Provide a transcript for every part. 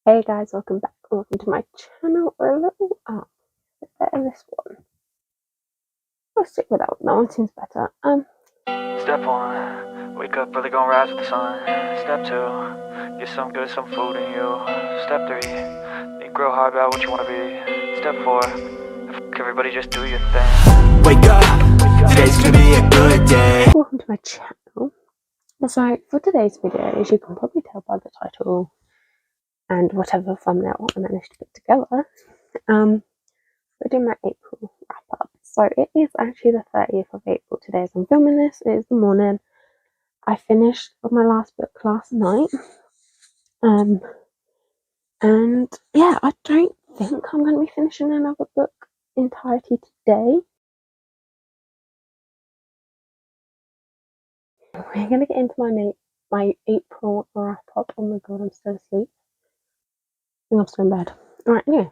Hey guys, welcome back. Welcome to my channel. Or a little better this one. I'll stick with that one. That one seems better. Step 1, wake up early, gonna rise with the sun. Step 2, get some good, some food in you. Step 3, think real hard about what you wanna be. Step 4, everybody just do your thing. Wake up, today's gonna be a good day. Welcome to my channel. So for today's video, as you can probably tell by the title and whatever thumbnail I managed to put together, we're doing my April wrap up. So it is actually the 30th of April today as I'm filming this. It is the morning. I finished my last book last night. And yeah, I don't think I'm going to be finishing another book entirety today. We're going to get into my April wrap up. Oh my god, I'm still asleep. I think I'm still in bed. Alright, anyway.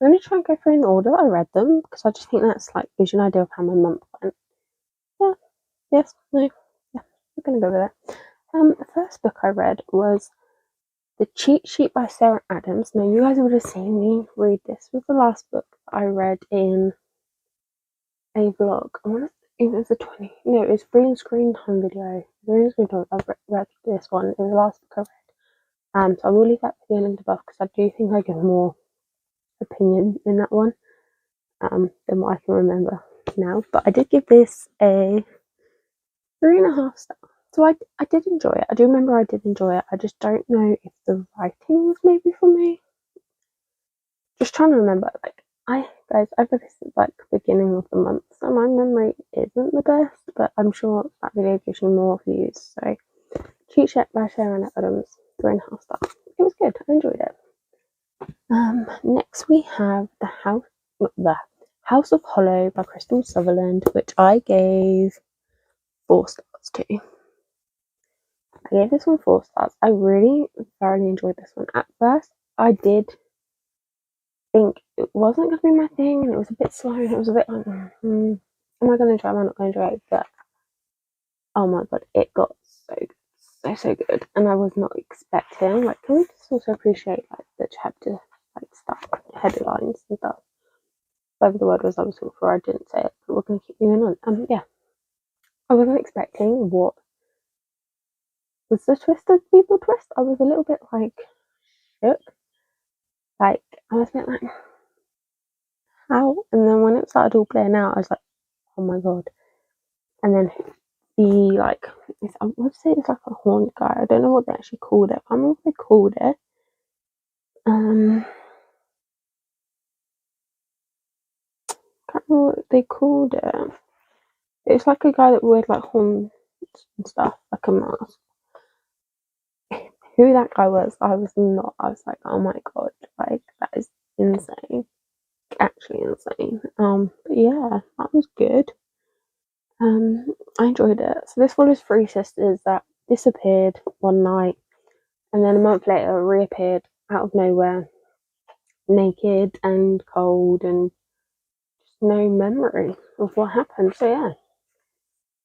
I'm going to try and go through in the order that I read them, because I just think that's like gives you an idea of how my month went. Yeah, yes, no, yeah, we're going to go with it. The first book I read was The Cheat Sheet by Sarah Adams. Now, you guys would have seen me read this. This was the last book I read in a vlog. I want to it was the 20. No, it was green screen time video. Green screen time. I've read this one. It was the last book I read. So I will leave that video linked above because I do think I give more opinion in that one than what I can remember now. But I did give this a 3.5 stars. So I did enjoy it. I do remember I did enjoy it. I just don't know if the writing was maybe for me. Just trying to remember. Like I read this at like beginning of the month, so my memory isn't the best. But I'm sure that video gives you more views. So Cheat Sheet by Sarah Adams, 3.5 stars. It was good. I enjoyed it. Next we have The House of Hollow by Krystal Sutherland, which I gave 4 stars to. I gave this one 4 stars. I really thoroughly enjoyed this one. At first, I did think it wasn't going to be my thing, and it was a bit slow, and it was a bit like, am I going to enjoy it? Am I not going to enjoy it? But oh my god, it got so good, so good, and I was not expecting. Like, can we just also appreciate like the chapter like stuff, headlines and stuff? Whatever the word was I was looking for, I didn't say it, but we're going to keep moving on. Yeah, I wasn't expecting what was the twist to be the twist. I was a little bit like shook. Like, I was a bit like, how? And then when it started all playing out, I was like, oh my god. And then the, like, I would say it's like a horned guy. I don't know what they actually called it. I can't remember what they called it. Can't remember what they called it. It's like a guy that wears like horns and stuff, like a mask. Who that guy was, I was like, oh my god, like, that is insane. Actually insane. But yeah, that was good. I enjoyed it. So this follows 3 sisters that disappeared one night and then a month later reappeared out of nowhere, naked and cold and just no memory of what happened. So yeah,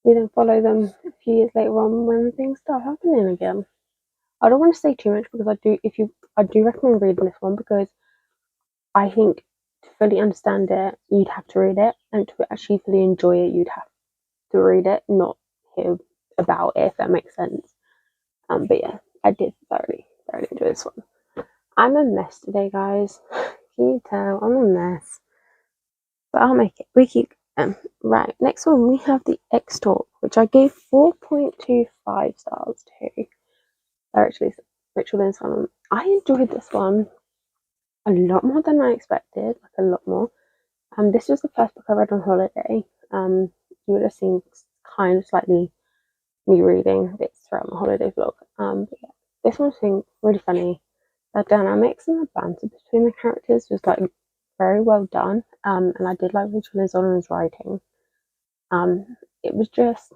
we then follow them a few years later on when things start happening again. I don't want to say too much because I do recommend reading this one, because I think to fully understand it, you'd have to read it, and to actually fully enjoy it, you'd have to read it, not hear about it, if that makes sense. But yeah, I did thoroughly enjoy this one. I'm a mess today, guys. Can you tell? I'm a mess. But I'll make it. We keep going. Right, next one we have The X Talk, which I gave 4.25 stars to. Ritual in Salem. I enjoyed this one a lot more than I expected, like a lot more. This was the first book I read on holiday. You would have seen kind of slightly me reading bits throughout my holiday vlog. But yeah, this one seemed really funny. The dynamics and the banter between the characters was like very well done. And I did like Rachel Liz writing. It was just,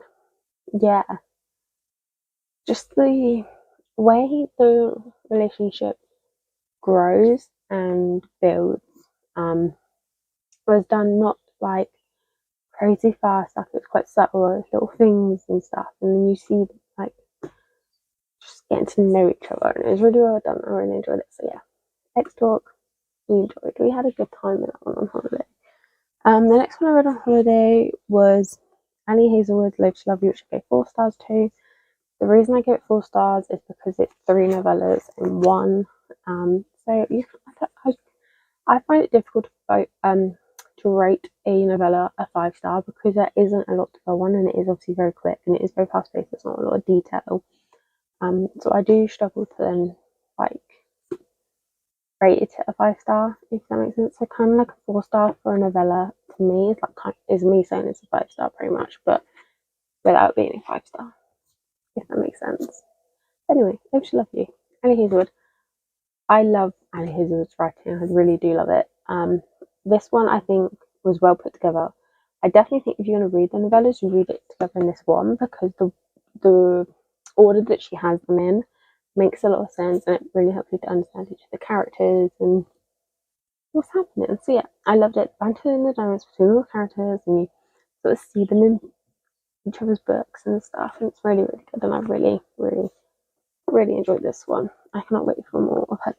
yeah, just the way the relationship grows and builds was done not like crazy fast, like it's quite subtle, little things and stuff, and then you see like just getting to know each other, and it was really well done. I really enjoyed it. So yeah, X Talk, we enjoyed. We had a good time in that one on holiday. The next one I read on holiday was Annie Hazelwood, Loathe to Love You, which I gave 4 stars to. The reason I gave it 4 stars is because it's 3 novellas in one. So I find it difficult to rate a novella a 5-star because there isn't a lot to go on, and it is obviously very quick and it is very fast paced. There's not a lot of detail. So I do struggle to then like rate it a 5-star, if that makes sense. So kind of like a 4-star for a novella to me is like is me saying it's a 5-star pretty much, but without being a 5-star, if that makes sense. Anyway, I just love you, Annie Hazelwood. I love Annie Hazelwood's writing. I really do love it. This one I think was well put together. I definitely think if you're going to read the novellas, you read it together in this one because the order that she has them in makes a lot of sense, and it really helps you to understand each of the characters and what's happening. So yeah, I loved it. Banter in the dynamics between all the characters, and you sort of see them in each other's books and stuff, and it's really, really good. And I really, really, really enjoyed this one. I cannot wait for more of her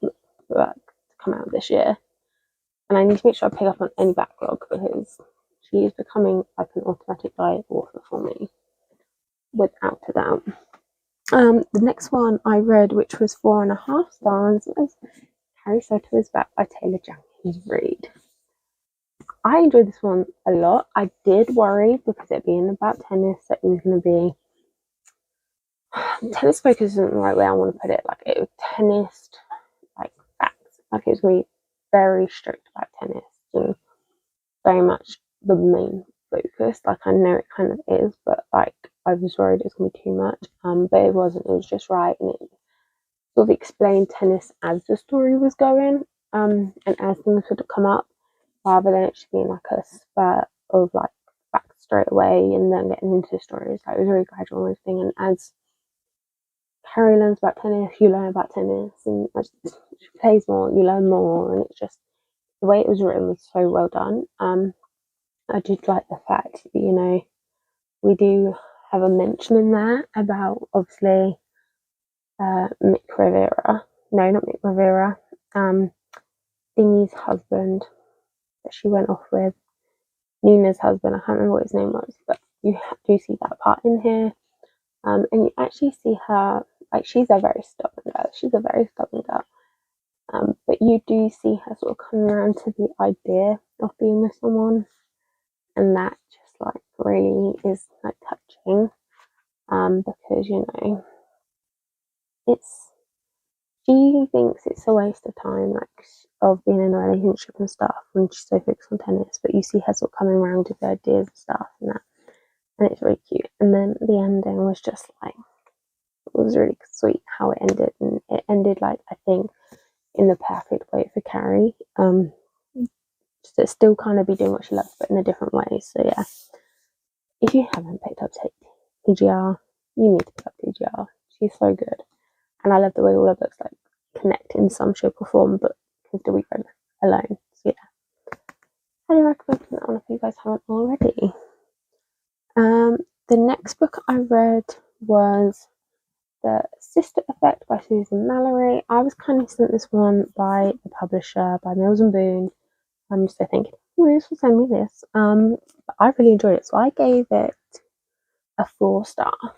work to come out this year. And I need to make sure I pick up on any backlog because she is becoming like an automatic diet author for me, without a doubt. The next one I read, which was 4.5 stars, was Carrie Soto is Back by Taylor Jenkins Reid. I enjoyed this one a lot. I did worry because it being about tennis that it was going to be tennis focus isn't the right way I want to put it. Like it was tennis, like facts. Like it was going to be very strict about tennis and very much the main focus. Like I know it kind of is, but like I was worried it was going to be too much. But it wasn't. It was just right, and it sort of explained tennis as the story was going, and as things would come up, rather than it just being like a spurt of like facts straight away and then getting into the stories. Like it was very gradual and everything. And as Carrie learns about tennis, you learn about tennis, and as she plays more, you learn more, and it's just the way it was written was so well done. I did like the fact that, you know, we do have a mention in there about obviously Mick Rivera. No, not Mick Rivera. Thingy's husband that she went off with. Nina's husband. I can't remember what his name was, but you do see that part in here. And you actually see her, like, she's a very stubborn girl. She's a very stubborn girl. But you do see her sort of come around to the idea of being with someone, and that just like really is like touching. Because you know, she thinks it's a waste of time, like of being in a relationship and stuff when she's so focused on tennis. But you see her sort of coming around with the ideas and stuff and that, and it's really cute. And then the ending was just like, it was really sweet how it ended, and it ended like I think in the perfect way for Carrie. To still kind of be doing what she loves, but in a different way. So yeah, if you haven't picked up TGR, you need to pick up TGR. She's so good, and I love the way all her books like connect in some shape or form, but can still be read alone. So yeah, highly recommend that one if you guys haven't already. The next book I read was The Sister Effect by Susan Mallory. I was kind of sent this one by the publisher, by Mills and Boon. I'm just thinking, Maurice will send me this. But I really enjoyed it, so I gave it a 4-star.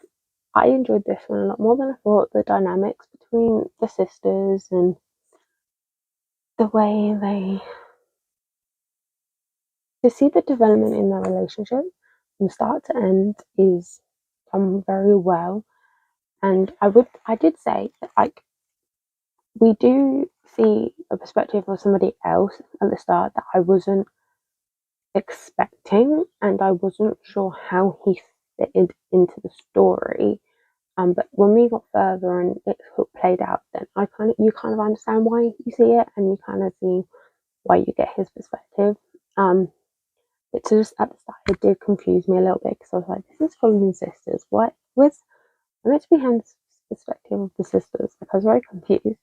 I enjoyed this one a lot more than I thought. The dynamics between the sisters and the way to see the development in their relationship from start to end is done very well. And I did say that like we do see a perspective of somebody else at the start that I wasn't expecting, and I wasn't sure how he fitted into the story. But when we got further and it played out, then you kind of understand why you see it, and you kind of see why you get his perspective. But just at the start, it did confuse me a little bit because I was like, "This is following sisters. What was meant to be Hans' perspective of the sisters?" Like I was very confused.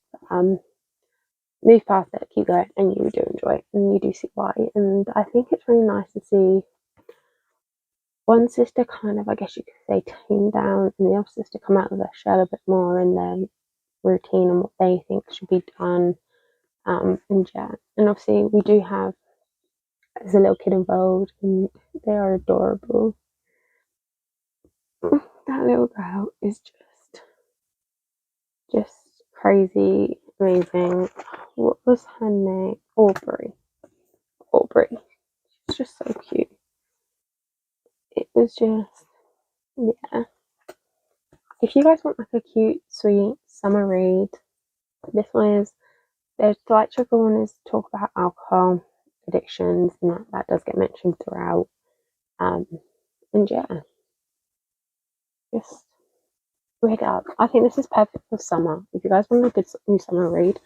Move past it, keep going, and you do enjoy it, and you do see why. And I think it's really nice to see one sister kind of, I guess you could say, toned down, and the other sister come out of their shell a bit more in their routine and what they think should be done. And yeah, and obviously we do have there's a little kid involved, and they are adorable. That little girl is just crazy, amazing. What was her name? Aubrey. She's just so cute. It was just, yeah. If you guys want like a cute, sweet summer read, this one is. There's the light trigger one is talk about alcohol addictions, and that does get mentioned throughout. And yeah, just read it up. I think this is perfect for summer. If you guys want a good new summer read,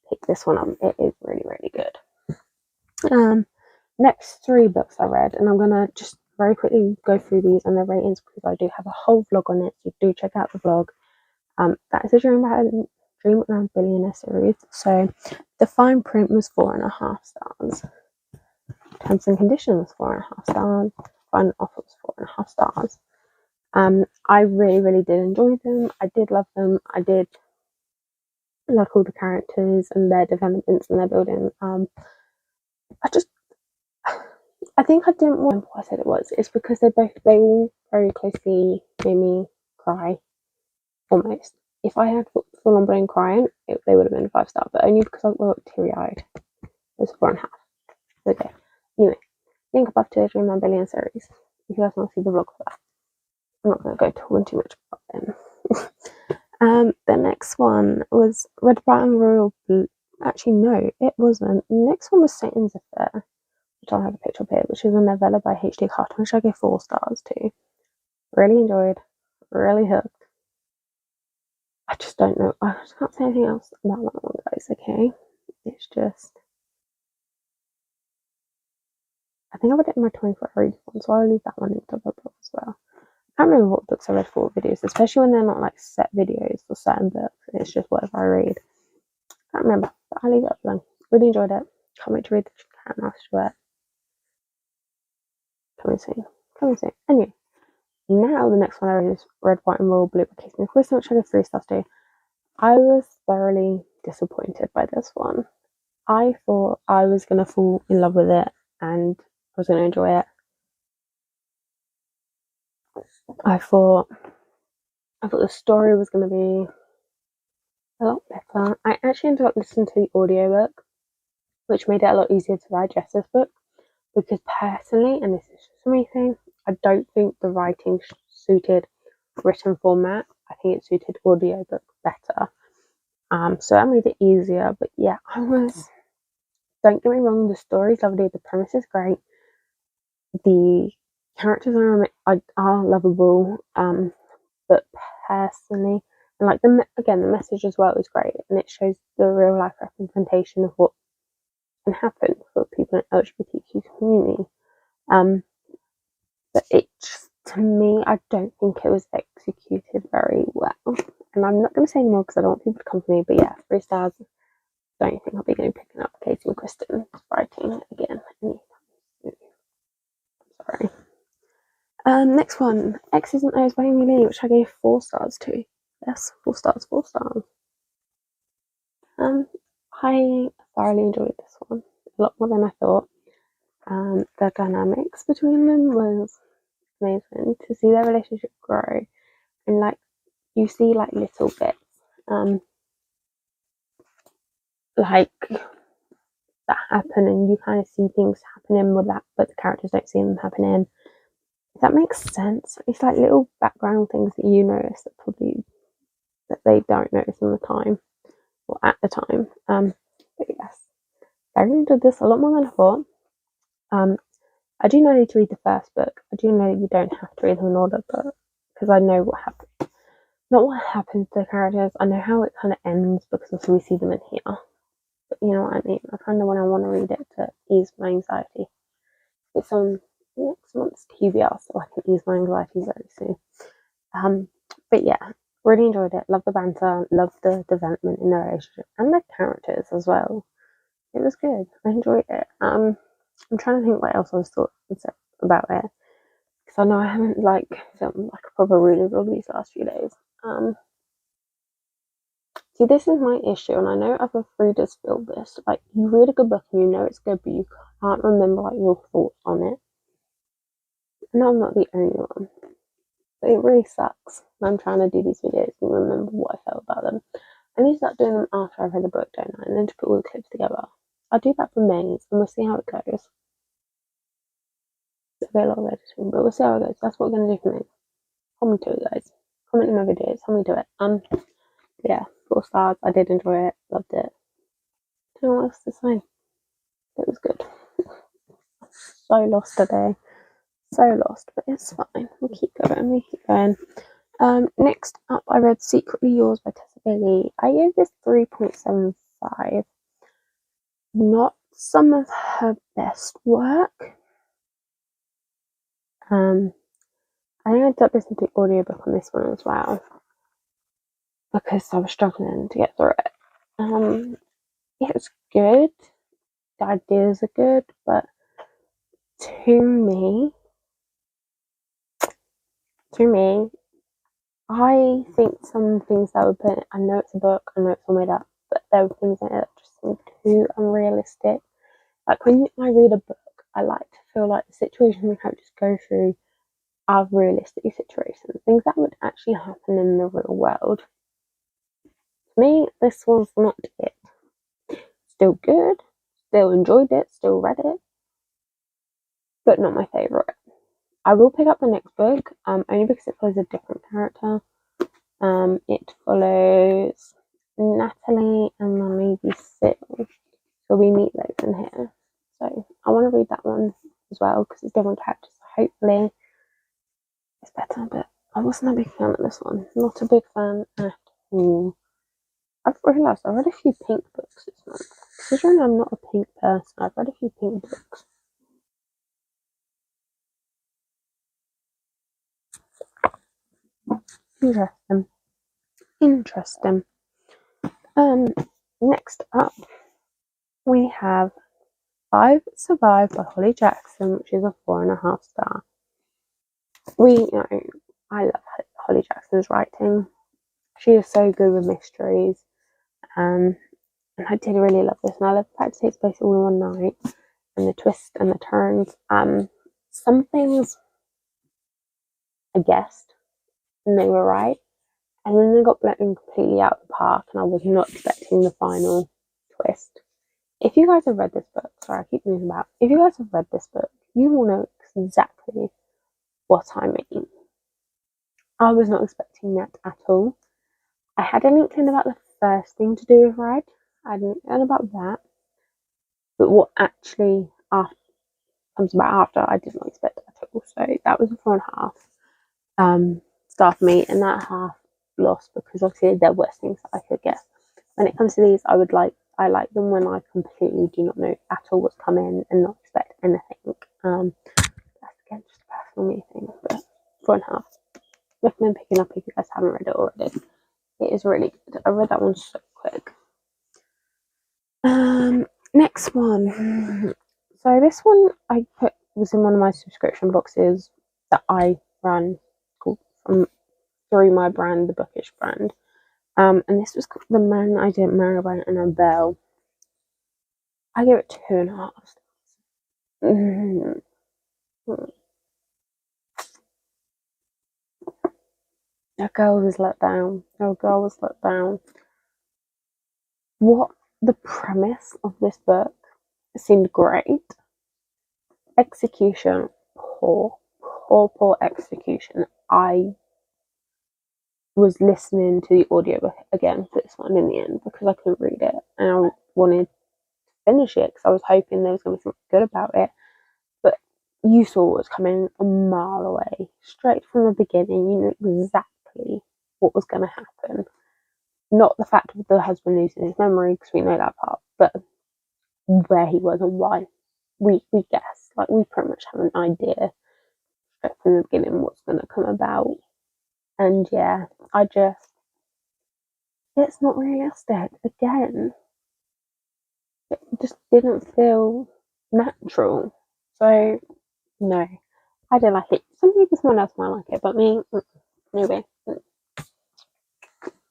pick this one up. It is really, really good. Next 3 books I read, and I'm gonna just very quickly go through these and their ratings because I do have a whole vlog on it. So do check out the vlog. That is a Dream Around Billionaire series. So the fine print was 4.5 stars. Terms and conditions 4.5 stars. Final offer was 4.5 stars. I really, really did enjoy them. I did love them. I did like all the characters and their developments and their building. I think I didn't remember what I said it was. It's because they all very closely made me cry, almost. If I had full on brain crying, they would have been a 5-star, but only because I got teary eyed. It was 4.5. Okay. Anyway, link above to the Dream Man Billion series. If you guys want to see the vlog for that. I'm not going to go talking too much about them. The next one was Red, White and Royal Blue. Actually, no, it wasn't. The next one was Satan's Affair, which I'll have a picture of here, which is a novella by H.D. Carlton, which I gave 4 stars to. Really enjoyed, really hooked. I just don't know. I just can't say anything else about that one, guys, okay? It's just. I think I read it in my 24-hour read one, so I'll leave that one in the book as well. I can't remember what books I read for videos, especially when they're not like set videos for certain books. It's just whatever I read. I can't remember, but I'll leave it up alone. Really enjoyed it. Can't wait to read the Cat Mouse Duet. Coming soon. Anyway, now the next one I read is Red, White and Royal Blue by McQuiston, which I gave 3 stars to. I was thoroughly disappointed by this one. I thought I was going to fall in love with it and I was going to enjoy it. I thought the story was going to be a lot better. I actually ended up listening to the audiobook, which made it a lot easier to digest this book, because personally, and this is just me saying, I don't think the writing suited written format. I think it suited audiobook better. So that made it easier. But yeah, don't get me wrong, the story's lovely, the premise is great, the characters are lovable, but personally, and like the message as well is great, and it shows the real life representation of what can happen for people in the LGBTQ community. But it just, to me, I don't think it was executed very well. And I'm not going to say anymore because I don't want people to come for me. But yeah, 3 stars. Don't think I'll be going to be picking up Katie McQuiston's writing again. Sorry. Next one, Exes Ohs by Amy Lea, which I gave 4 stars to. Yes, 4 stars. I thoroughly enjoyed this one. A lot more than I thought. The dynamics between them was amazing. To see their relationship grow, and like you see like little bits, like that happen, and you kind of see things happening with that, but the characters don't see them happening. If that makes sense. It's like little background things that you notice that they don't notice in the time or at the time. But yes, I really did this a lot more than I thought. I do know I need to read the first book. I do know you don't have to read them in order, but because I know what happened. Not what happens to the characters. I know how it kind of ends because obviously we see them in here. But you know what I mean? I kind of want to read it to ease my anxiety. It's on next month's TBR, so I can ease my anxiety very soon. But yeah, really enjoyed it. Love the banter. Love the development in the relationship and the characters as well. It was good. I enjoyed it. I'm trying to think what else I was thought about it. because I know I haven't like filmed like a proper reading vlog these last few days. See, this is my issue, and I know other readers feel this. Like, you read a good book and you know it's good, but you can't remember like your thoughts on it. And I'm not the only one. But it really sucks. I'm trying to do these videos and remember what I felt about them. I need to start doing them after I've read the book, don't I? And then to put all the clips together. I'll do that for Maze, and we'll see how it goes. It'll be a lot of editing, but we'll see how it goes. That's what we're going to do for Maze. Comment to it, guys. Comment in my videos. Help me do it. Yeah, 4 stars. I did enjoy it. Loved it. Don't know what else to say. It was good. So lost today. So lost, but it's fine. We'll keep going. Next up, I read Secretly Yours by Tessa Bailey. I gave this 3.75. Not some of her best work. I ended up listening to the audiobook on this one as well, because I was struggling to get through it. It's good. The ideas are good, but to me, I think some things that were put, I know it's a book, I know it's all made up, but there were things in it that just seemed too unrealistic. Like, when I read a book, I like to feel like the situations we have just go through are realistic situations, things that would actually happen in the real world. To me, this was not it. Still good, still enjoyed it, still read it, but not my favourite. I will pick up the next book, only because it follows a different character. It follows Natalie and the Lady Sil. So we meet those in here. So I want to read that one as well because it's different characters. So hopefully it's better, but I wasn't a big fan of this one. Not a big fan at all. I've realised I read a few pink books this month. Considering I'm not a pink person, I've read a few pink books. Interesting. Next up, we have 5 Survive by Holly Jackson, which is a 4.5 star. I love Holly Jackson's writing. She is so good with mysteries. And I did really love this. And I love the fact it takes place all in one night. And the twists and the turns. Some things I guessed, and they were right. And then they got blown completely out of the park, and I was not expecting the final twist. If you guys have read this book, sorry, I keep moving about. If you guys have read this book, you will know exactly what I mean. I was not expecting that at all. I had an inkling about the first thing to do with Reid. I had an inkling about that. But what actually comes about after, I did not expect at all. So that was a 4.5 star for me, and that half lost because obviously there were things that I could guess. When it comes to these, I like them when I completely do not know at all what's coming and not expect anything. That's again just a personal me thing, but 4.5. Recommend picking up if you guys haven't read it already. It is really good. I read that one so quick. Next one. So this one I put was in one of my subscription boxes that I run through my brand, the Bookish brand. And this was called The Man I Didn't Marry by Annabelle. I give it 2.5 stars. The girl was let down. What the premise of this book seemed great. Execution, poor execution. I was listening to the audiobook again for this one in the end because I couldn't read it and I wanted to finish it because I was hoping there was going to be something good about it. But you saw what was coming a mile away. Straight from the beginning, you knew exactly what was going to happen. Not the fact of the husband losing his memory, because we know that part, but where he was and why. We guess. Like, we pretty much have an idea straight from the beginning what's going to come about. And yeah, it's not realistic. Again, it just didn't feel natural. So, no, I didn't like it. maybe someone else might like it, but me, no way.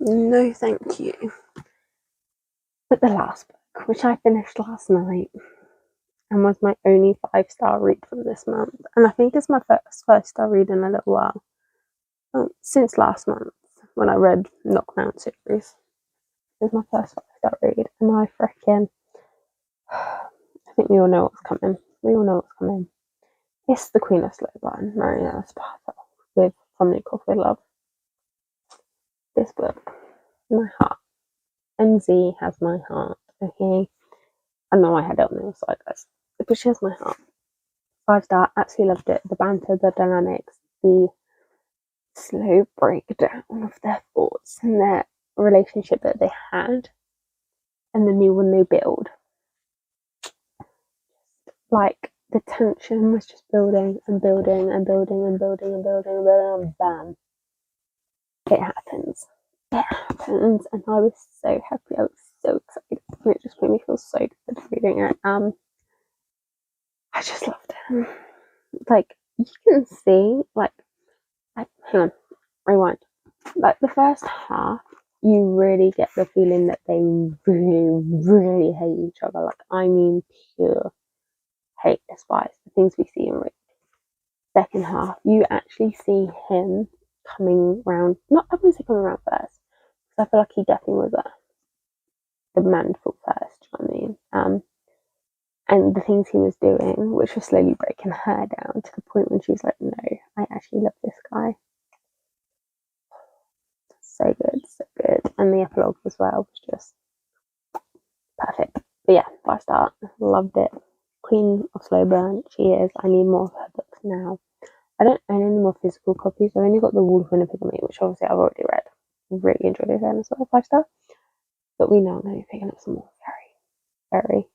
No thank you. But the last book, which I finished last night and was my only 5-star read from this month, and I think it's my first 5-star read in a little while. Since last month when I read Knockmount series. It's my first 5-star read, and I think we all know what's coming. It's The Queen of Slow Burn, Mariana Zapata, from Lukov with Love. This book, my heart. MZ has my heart, okay? I know I had it on the other side, guys, but she has my heart. 5-star, absolutely loved it. The banter, the dynamics, the slow breakdown of their thoughts and their relationship that they had, and the new one they build. Like, the tension was just building and building and building and building and building and building, and bam, it happens. And I was so happy. I was so excited, and it just made me feel so good reading it. I just loved it. Like, you can see, like hang on, rewind. Like, the first half, you really get the feeling that they really, really hate each other. Like, I mean, pure hate, despise the things we see in Reid. Second half, you actually see him coming round. Not, I wouldn't say coming around first, because I feel like he definitely was the man for first. Do you know what I mean? And the things he was doing, which was slowly breaking her down to the point when she was like, "No, I actually love this guy." So good, so good. And the epilogue as well was just perfect. But yeah, 5-star, loved it. Queen of Slow Burn, she is. I need more of her books now. I don't own any more physical copies. I've only got the Wall of Winnipeg, which obviously I've already read. Really enjoyed it again as well, 5-star. But we know I'm going to be picking up some more very, very,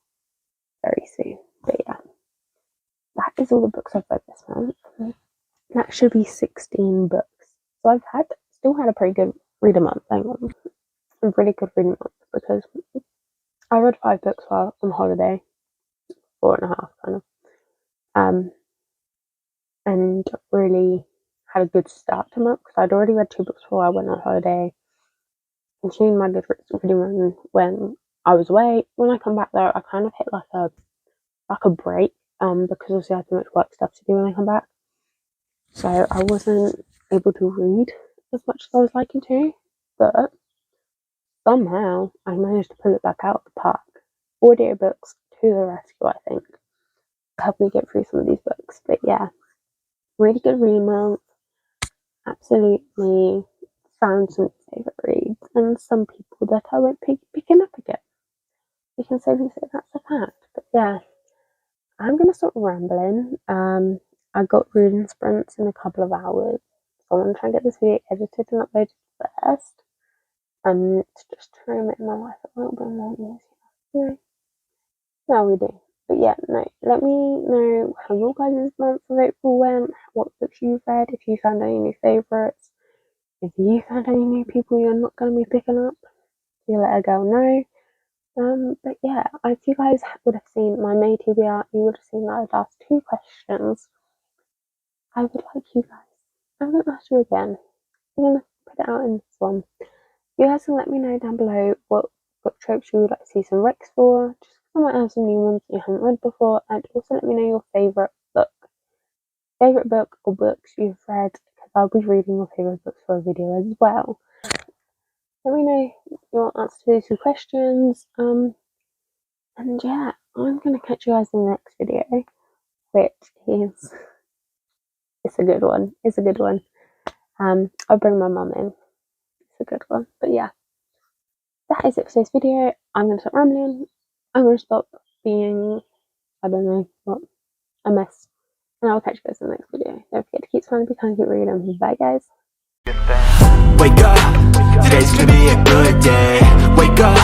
very soon. But yeah, that is all the books I've read this month. That should be 16 books. So I've still had a pretty good reader month. Hang on. A really good reading month, because I read 5 books while on holiday. 4.5 kind of. And really had a good start to month, because I'd already read 2 books before I went on holiday. Continued my good reading run when I was away. When I come back though, I kind of hit like a break, because obviously I had so much work stuff to do when I come back. So I wasn't able to read as much as I was liking to, but somehow I managed to pull it back out of the park. Audiobooks to the rescue, I think. Help me get through some of these books. But yeah, really good reading month. Absolutely found some favourite reads, and some people that I won't be picking up again. You can safely say that's a fact. But yeah, I'm going to stop rambling. I got reading sprints in a couple of hours, so I'm going to try and get this video edited and uploaded first. To just try and make my life a little bit more easier. Yeah, we do. But yeah, no, let me know how your guys' month of April went, what books you've read, if you found any new favourites, if you found any new people you're not going to be picking up, you let a girl know. But yeah, if you guys would have seen my May TBR, you would have seen that I'd asked 2 questions. I would like you guys, I'm going to ask you again. I'm going to put it out in this one. You guys can let me know down below what book tropes you would like to see some Rex for. Just I might have some new ones you haven't read before, and also let me know your favourite book or books you've read, because I'll be reading your favourite books for a video as well. Let me know your answer to these 2 questions, and yeah, I'm going to catch you guys in the next video, which is, it's a good one. I'll bring my mum in. It's a good one. But yeah, that is it for today's video. I'm going to stop rambling. I'm going to stop being, I don't know what, a mess. And I'll catch you guys in the next video. Don't forget to keep smiling, be kind, keep reading. Bye guys. Wake up, today's gonna be a good day. Wake up,